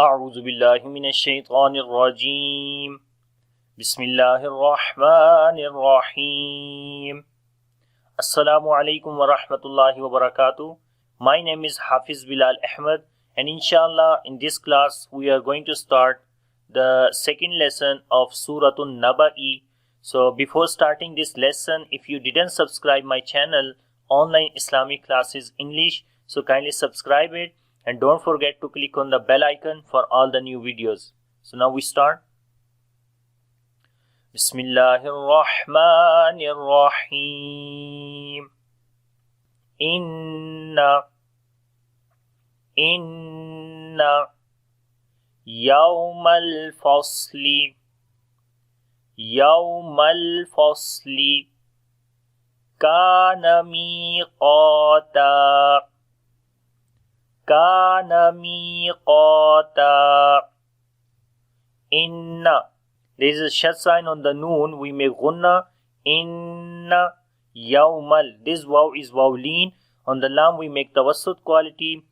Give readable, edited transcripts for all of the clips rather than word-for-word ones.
أعوذ بالله من الشيطان الرجيم بسم الله الرحمن الرحيم Assalamu alaikum wa rahmatullahi wa barakatuh. My name is Hafiz Bilal Ahmed, and inshallah in this class we are going to start the second lesson of Surah An-Naba. So before starting this lesson, if you didn't subscribe my channel Online Islamic Classes English, so kindly subscribe it and don't forget to click on the bell icon for all the new videos. So now we start. Bismillahirrahmanirrahim. Inna yawmal fasli kana miqata. Inna, there is a shad sign on the noon, we make gunna. Inna yawmal, this waw is waw leen. On the lam we make tawassut quality,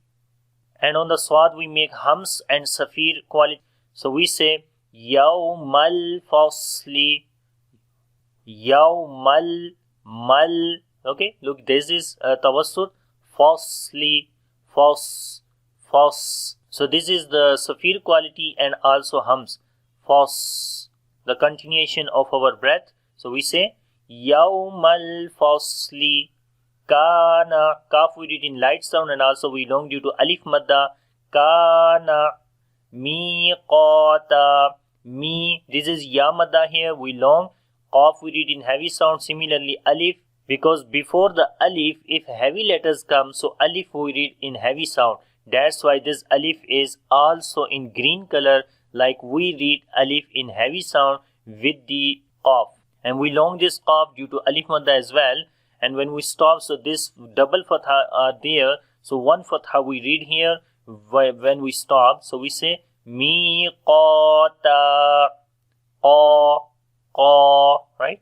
and on the swad we make hams and safir quality. So we say yawmal fasli, yawmal mal. Okay, look, this is tawassut. Fasli, fas. So this is the safir quality and also hams. Fas, the continuation of our breath. So we say yawmal fasli kana. Kaf we did in light sound and also we long due to alif madda. Kana miqata. Mi, this is ya madda here, we long. Qaf we did in heavy sound. Similarly alif, because before the alif if heavy letters come, so alif we read in heavy sound. That's why this alif is also in green color, like we read alif in heavy sound with the qaf. And we long this qaf due to alif madda as well. And when we stop, so this double fatha are there. So one fatha we read here when we stop. So we say miqata, qa, right?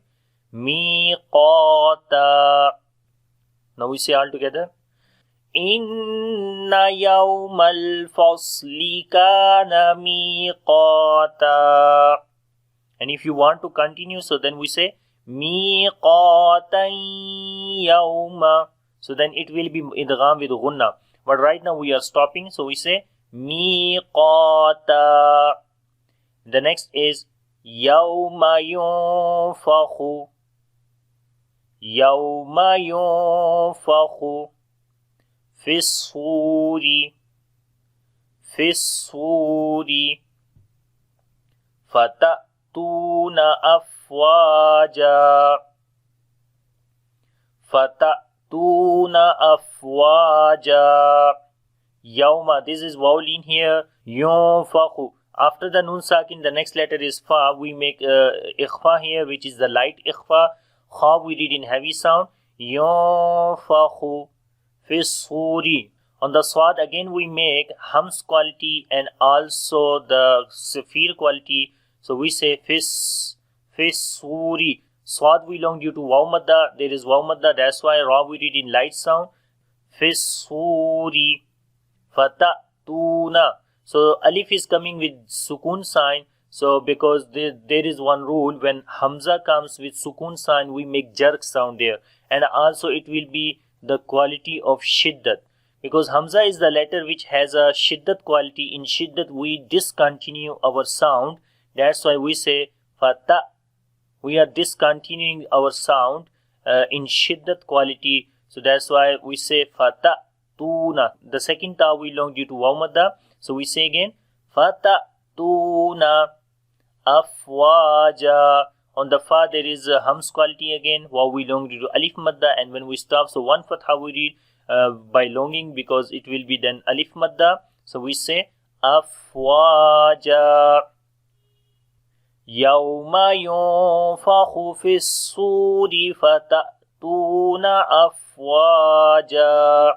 Miqata. Now we say all together. Inna yawmal fasli kana miqata. And if you want to continue, so then we say miqatan yawma. So then it will be idgham with gunna. But right now we are stopping, so we say miqata. The next is yawma yunfakhu. Yawma yunfakhu Fis-suri fatatuna afwaja. Yawma, this is waw leen here. Yunfakhu, after the nun sakin the next letter is fa. We make ikhfa here, which is the light ikhfa. Kha we read in heavy sound. Yunfakhu Fis-suri. On the swad again we make hams quality and also the safir quality. So we say fis-suri. Swad we long due to waw madda. There is waw madda, that's why ra we read in light sound. Fis-suri fatatuna. So alif is coming with sukun sign. So because there is one rule, when hamza comes with sukun sign we make jerk sound there. And also it will be the quality of shiddat, because hamza is the letter which has a shiddat quality. In shiddat we discontinue our sound. That's why we say fata. We are discontinuing our sound in shiddat quality. So that's why we say fata tuna. The second ta we long due to waw madda. So we say again fata tuna afwaja. On the fa there is a hams quality again. Waw we long due to alif madda, and when we stop, so one fatha we read by longing, because it will be then alif madda. So we say afwaja. Yawma yunfakhu fis-suri fatatuna afwaja.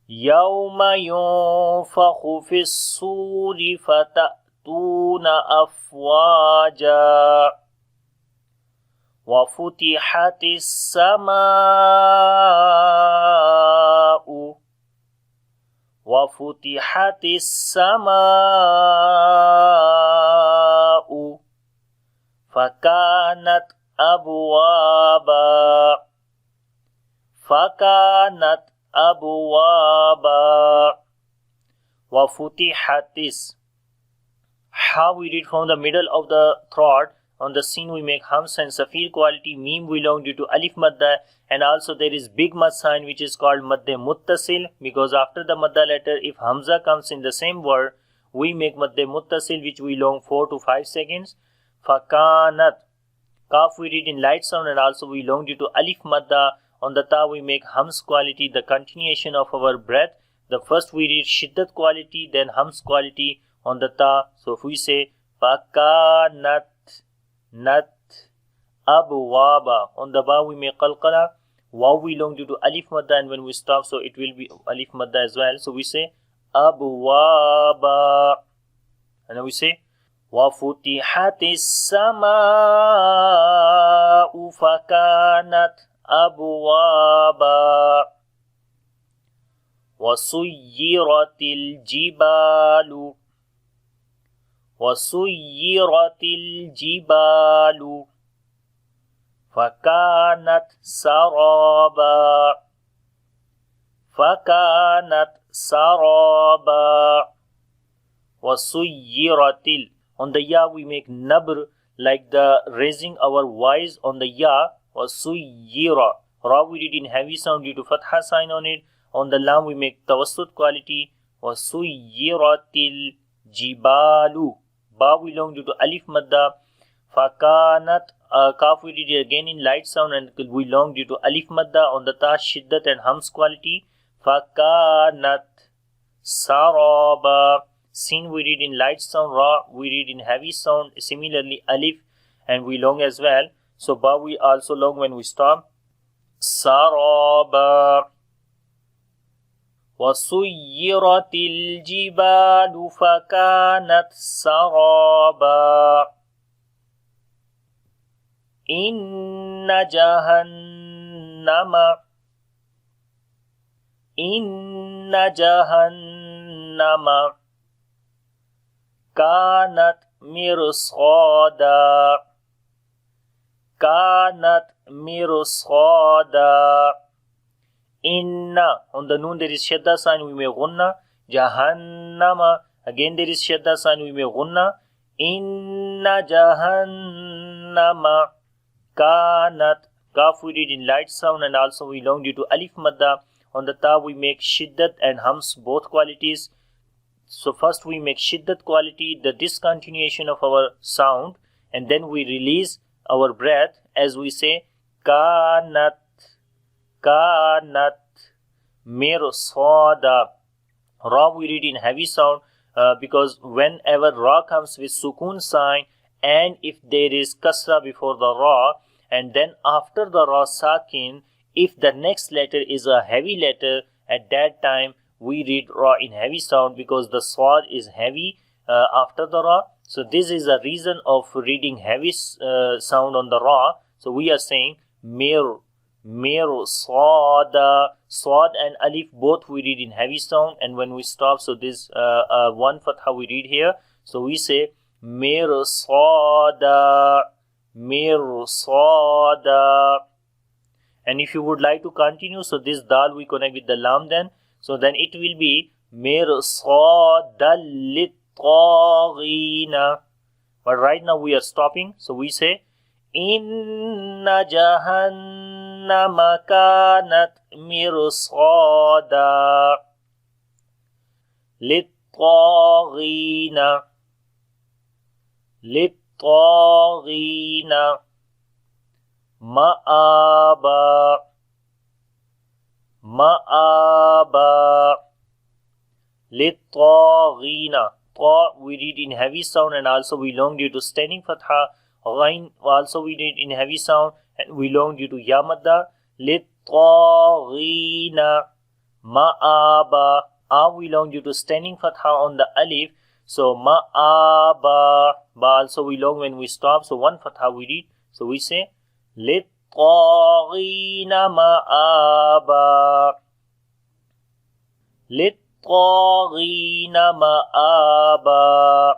Yawma yunfakhu fis-suri fatatuna afwaja. Wafutihatis sama'u وَفُتِحَتِ السَّمَاءُ فَكَانَتْ أَبْوَابًا فَكَانَتْ أَبْوَابًا وَفُتِحَتِ is. How we read from the middle of the throat. On the sin we make hams and safir quality. Meme we long due to alif madda, and also there is big mad sign which is called madde muttasil, because after the madda letter if hamza comes in the same word we make madde muttasil which we long 4 to 5 seconds. Fakanat. Kaf we read in light sound and also we long due to alif madda. On the ta we make hams quality, the continuation of our breath. The first we read shiddat quality, then hams quality on the ta. So if we say fakanat nat abwaba, on the ba we make qalqala. Waw we long due to alif madda, and when we stop so it will be alif madda as well. So we say abwaba, and then we say وَفُتِحَتِ السَّمَاءُ فَكَانَتْ أَبْوَابًا وَسُيِّرَتِ الْجِبَالُ وَسُيِّرَتِ الْجِبَالُ فَكَانَتْ سَرَابًا فَكَانَتْ سَرَابًا وَسُيِّرَتِ. On the ya we make nabr, like the raising our voice on the ya. وَسُيِّرَ. Ra we read in heavy sound due to fatha sign on it. On the lam we make tawassut quality. وَسُيِّرَتِ الْجِبَالُ. Ba we long due to alif madda. Fakanat. Kaf we read again in light sound and we long due to alif madda. On the ta shiddat and hams quality. Fakanat saraba. Sin we read in light sound, ra we read in heavy sound, similarly alif and we long as well. So ba we also long when we stop. Saraba. وَسُيِّرَتِ الْجِبَالُ فَكَانَتْ سَرَابًا إِنَّ جَهَنَّمَ كانت مرصادا كانت مرصادا. Inna. On the noon there is shadda sign, we may gunna. Jahannama. Again there is shadda sign, we may gunna. Inna jahannama kanat. Kaf we read in light sound and also we long due to alif madda. On the ta we make shiddat and hams, both qualities. So first we make shiddat quality, the discontinuation of our sound, and then we release our breath as we say kanat mirsada. Ra we read in heavy sound because whenever ra comes with sukun sign and if there is kasra before the ra and then after the ra sakin, if the next letter is a heavy letter, at that time we read ra in heavy sound because the swad is heavy after the ra. So this is a reason of reading heavy sound on the ra. So we are saying mir swada. Swad and alif both we read in heavy sound, and when we stop, so this one fatha we read here. So we say mir swada. And if you would like to continue, so this dal we connect with the lam then. So then it will be mirsada lit-taghina. But right now we are stopping. So we say Inna jahannama kanat mirsada lit-taghina ma'aba lit-taghina. Ta we read in heavy sound and also we long due to standing fatha. Ghain also we read in heavy sound and we long due to ya madda. Lit-taghina ma'aba. A we long due to standing fatha on the alif. So ma'aba. Ba also we long when we stop. So one fatha we read. So we say lit-taghina ma'aba. لِلطَّاغِينَ مَآبًا.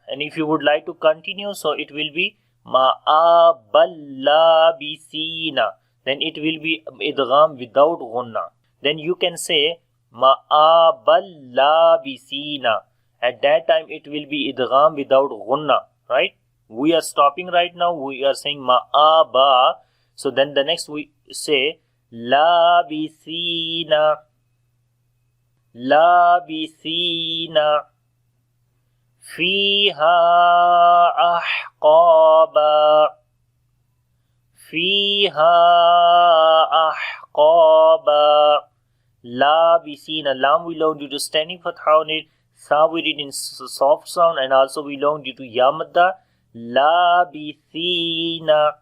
And if you would like to continue, so it will be ma'aballabisina. Then it will be idgham without gunna. Then you can say ma'aballabisina. At that time it will be idgham without gunna, right? We are stopping right now. We are saying ma'aba. So then the next we say labisina. Labisina. فيها أحقابا. فيها أحقابا. لابسين. Lam we learn due to standing fatha on it. Sa we read in soft sound, and also we learn due to yamadda. Labisina.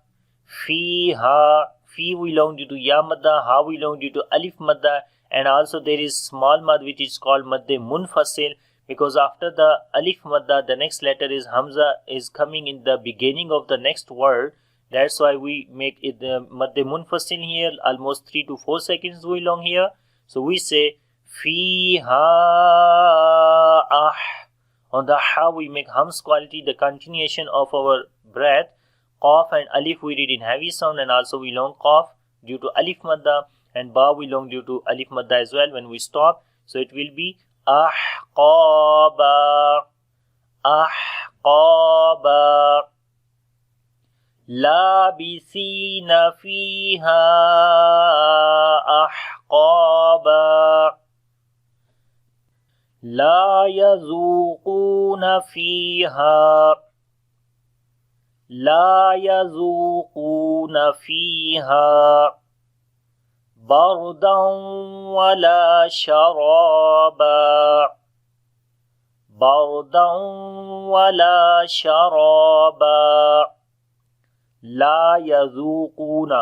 Fiha. Fi we learn due to yamadda. Ha we learn due to alif madda. And also there is small mad which is called madde munfasil. Because after the alif madda, the next letter is hamza is coming in the beginning of the next word. That's why we make it madde munfasil here, almost 3 to 4 seconds we long here. So we say fiha ah. On the ha we make hams quality, the continuation of our breath. Qaf and alif we read in heavy sound, and also we long qaf due to alif madda, and ba we long due to alif madda as well when we stop. So it will be أحقابا. أحقابا. لابسين فيها أحقابا. لا يذوقون فيها. لا يذوقون فيها بردا ولا شرابا. بردا ولا شرابا. لا يذوقون.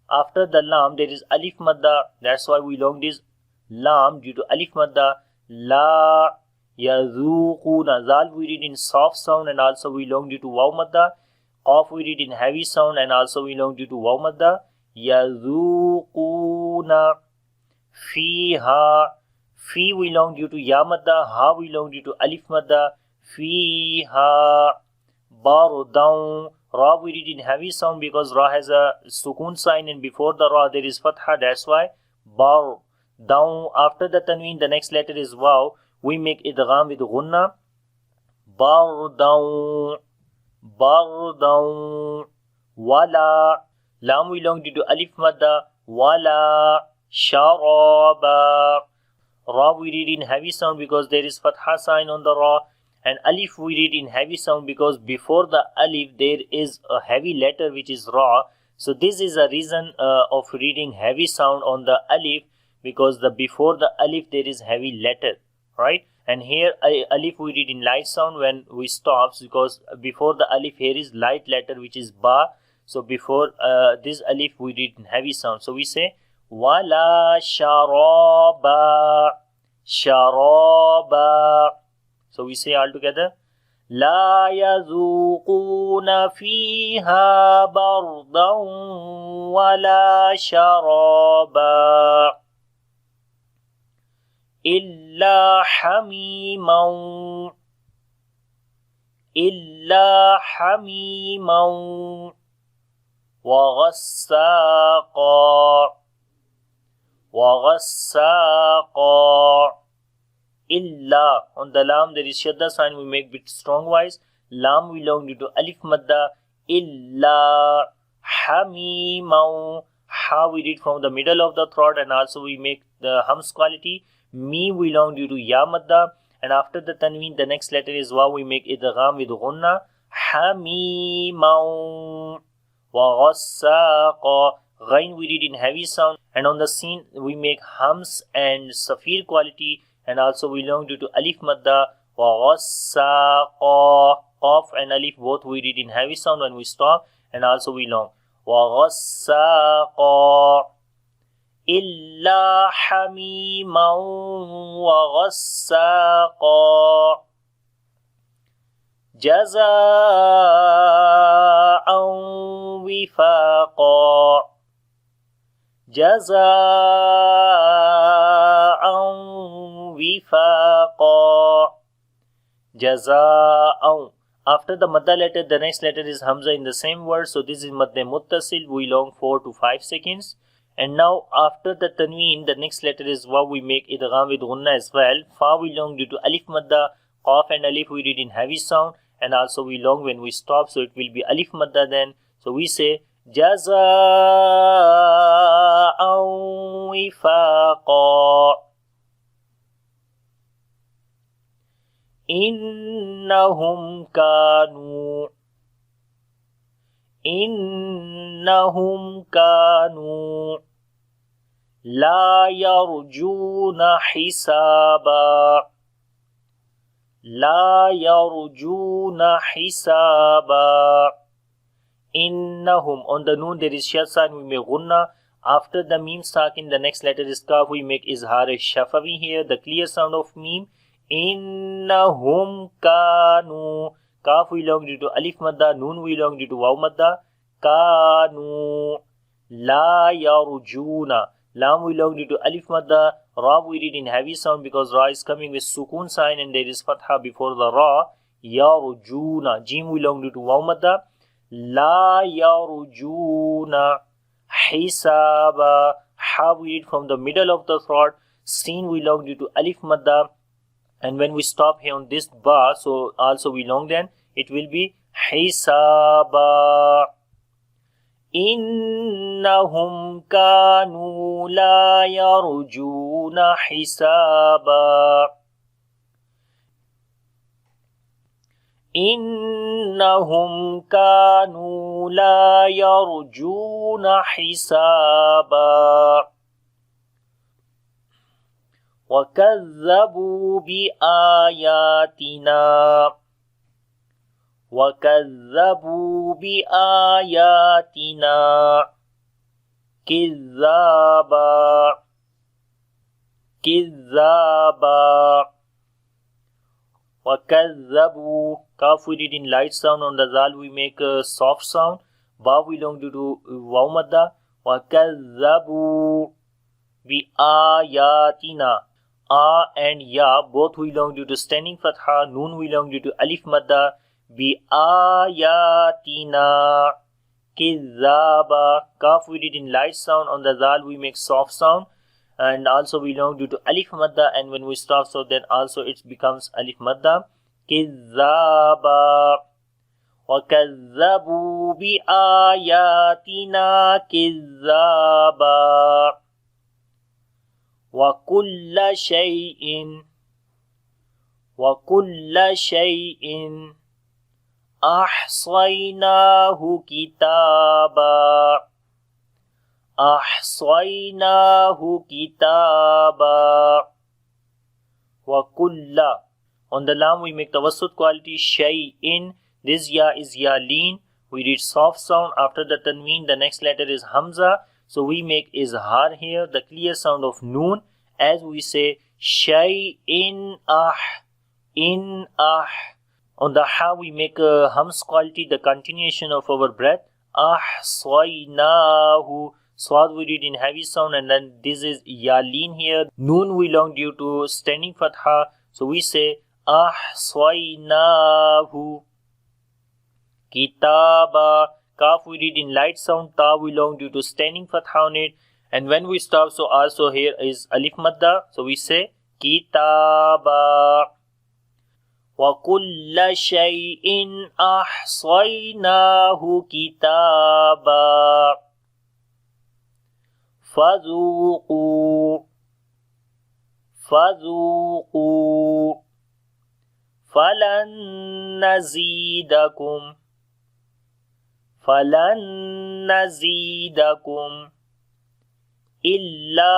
After the lam there is alif madda. That's why we long this lam due to alif madda. La yazuquna. Zal we read in soft sound, and also we long due to waw madda. Qaf we read in heavy sound, and also we long due to waw madda. Yazuquna. Fiha. Fi we long due to ya madda. Ha we long due to alif madda. Fiha bardan. Ra we read in heavy sound because ra has a sukun sign, and before the ra there is fatha. That's why bar down. After the tanween the next letter is waw. We make idgham with gunna. Bardan. Bardan. Wala. Lam we long due to alif madda. Wala sharaba. Ra we read in heavy sound because there is fatha sign on the ra, and alif we read in heavy sound because before the alif there is a heavy letter which is ra. So this is a reason of reading heavy sound on the alif, because the before the alif there is heavy letter, right? And here alif we read in light sound when we stop, because before the alif here is light letter which is ba. So before this alif we read in heavy sound. So we say wala sharaba. Sharaba. So we say all together. La yazuquna fiha bardan wala sharaba. Illa hamiman. Illa hamiman. وغساقا. وغساقا. Illa. On the lam there is shadda sign, we make bit strong wise. Lam we long due to alif madda. Illa hamimau. Ha we read from the middle of the throat, and also we make the hums quality. Mi we long due to ya madda, and after the tanween the next letter is waw, we make idgham with gunna. Hamimau. وغساقا. Ghain we read in heavy sound, and on the scene we make hums and safir quality, and also we long due to alif madda. وغساقا. Qaf and alif both we read in heavy sound when we stop, and also we long. وغساقا. إلا حميما وغساقا. جزاء وفاقا. جزاء wifaqa. Jaza'an. After the madda letter, the next letter is hamza in the same word. So this is madde muttasil. We long 4 to 5 seconds. And now after the tanween, the next letter is waw. We make idgham with gunna as well. Fa we long due to alif madda. Qaf and alif we read in heavy sound. And also we long when we stop. So it will be alif madda then. So we say Jaza'an wifaqa. Innahum kanu la yarjuna hisaba. Innahum. On the noon there is shad sign, we make gunna. After the meme sakin, the next letter is kaf, we make izhar shafawi here, the clear sound of meme. Innahum kanu. Kaf we long due to alif madda, noon we long due to waw madda. Kanu la yarjuna. Lam we long due to alif madda. Ra we read in heavy sound because ra is coming with sukun sign and there is fatha before the ra. Yarjuna. Jim we long due to waw madda. La yarjuna hisaba. Ha we read from the middle of the throat. Sin we long due to alif madda. And when we stop here on this ba, so also we long then, it will be hisaba. Innahum kanu la yarjuna hisaba. Innahum kanu la yarjuna hisaba. وَكَذَّبُوا بِآيَاتِنَا كِذَّابًا. وَكَذَّبُوا. Kaf we read in light sound. On the zal we make a soft sound. Ba we long due to waw madda. وَكَذَّبُوا بِآيَاتِنَا. A and ya both we long due to standing fatha. Noon we long due to alif madda. Bi ayatina. Kizaba. Kaf we did in light sound. On the zal we make soft sound. And also we long due to alif madda. And when we stop, so then also it becomes alif madda. Kizaba. وَكَذَّبُوا بِآيَاتِنَا كِذَّابًا. وَكُلَّ شَيْءٍ أَحْصَيْنَاهُ كِتَابًا. وَكُلَّ. On the lam we make tawassut quality. Shay'in. This ya is ya lean. We read soft sound. After the tanween, the next letter is hamza. So we make izhar here, the clear sound of noon, as we say shay'in in ah. On the ha we make a hums quality, the continuation of our breath. Ahsaynahu. Swad we read in heavy sound, and then this is ya lean here. Noon we long due to standing fatha. So we say ahsaynahu kitaba. Kaf we read in light sound. Ta we long due to standing fatha on it. And when we stop, so also here is alif madda. So we say kitaba. وَكُلَّ شَيْءٍ أَحْصَيْنَاهُ كِتَابًا. فَذُوقُوا فَلَن نَزِيدَكُمْ إِلَّا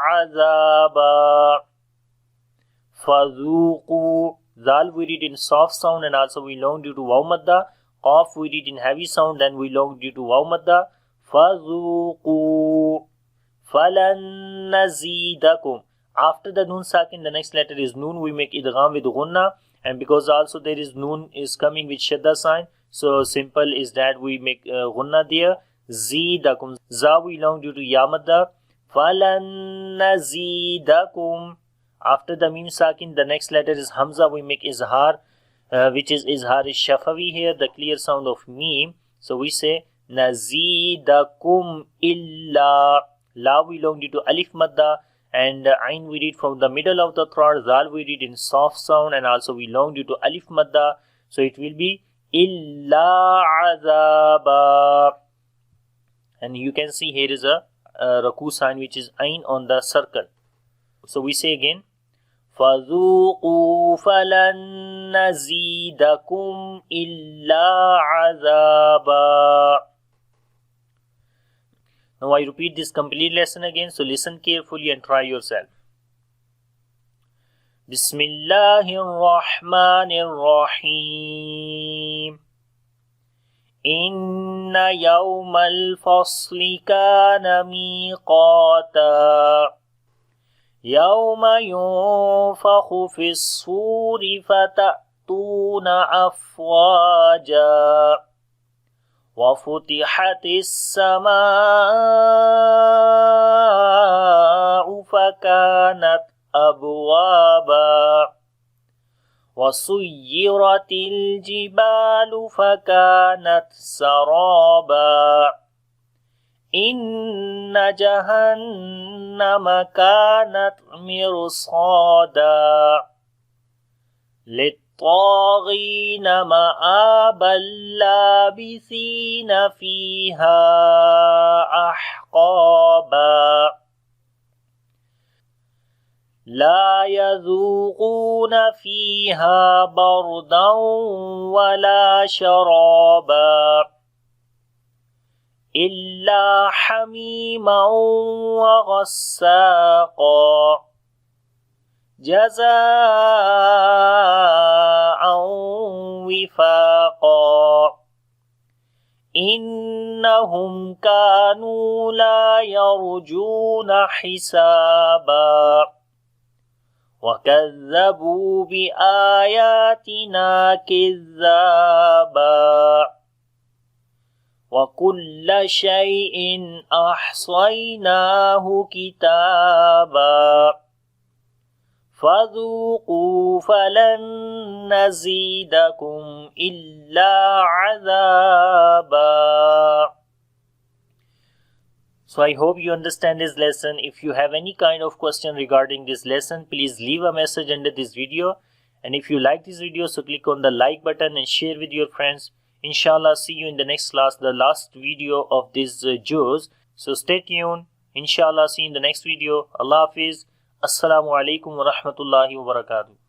عَذَابًا. فَذُوقُوا. Zal we read in soft sound, and also we long due to waw madda. Qaf we read in heavy sound, then we long due to waw madda. فَذُوقُوا فَلَن نَزِيدَكُمْ. After the noon sakin, the next letter is noon. We make idgham with gunna, and because also there is noon is coming with shadda sign, so simple is that we make gunna there. zidakum. Za we long due to yamadda. Falan nazidakum. After the mim sakin, the next letter is hamza. We make izhar, which is izhar is shafawi here, the clear sound of mim. So we say nazidakum illa. La we long due to alif madda, and ain we read from the middle of the throat. Zal we read in soft sound, and also we long due to alif madda. So it will be illa azaba. And you can see here is a raku sign, which is ain on the circle. So we say again, فَذُوقُوا فَلَن نَّزِيدَكُمْ إِلَّا عَذَابًا. Now I repeat this complete lesson again, so listen carefully and try yourself. Bismillahir Rahmanir Rahim. Inna yawmal fasli kana miqata. يوم ينفخ في الصور فتأتون أفواجا وفتحت السماء فكانت أبوابا وسيرت الجبال فكانت سرابا إن جهنم كانت مرصادا للطاغين مآبا لابثين فيها أحقابا لا يذوقون فيها بردا ولا شرابا إلا حميما وغساقا جزاء وفاقا إنهم كانوا لا يرجون حسابا وكذبوا بآياتنا كذابا وَكُلَّ شَيْءٍ أَحْصَيْنَاهُ كِتَابًا فَذُوقُوا فَلَن نَّزِيدَكُمْ إِلَّا عَذَابًا. So I hope you understand this lesson. If you have any kind of question regarding this lesson, please leave a message under this video. And if you like this video, so click on the like button and share with your friends. Inshallah, see you in the next class, the last video of this juz. So stay tuned. Inshallah, see you in the next video. Allah Hafiz. Assalamu alaikum wa rahmatullahi wa barakatuh.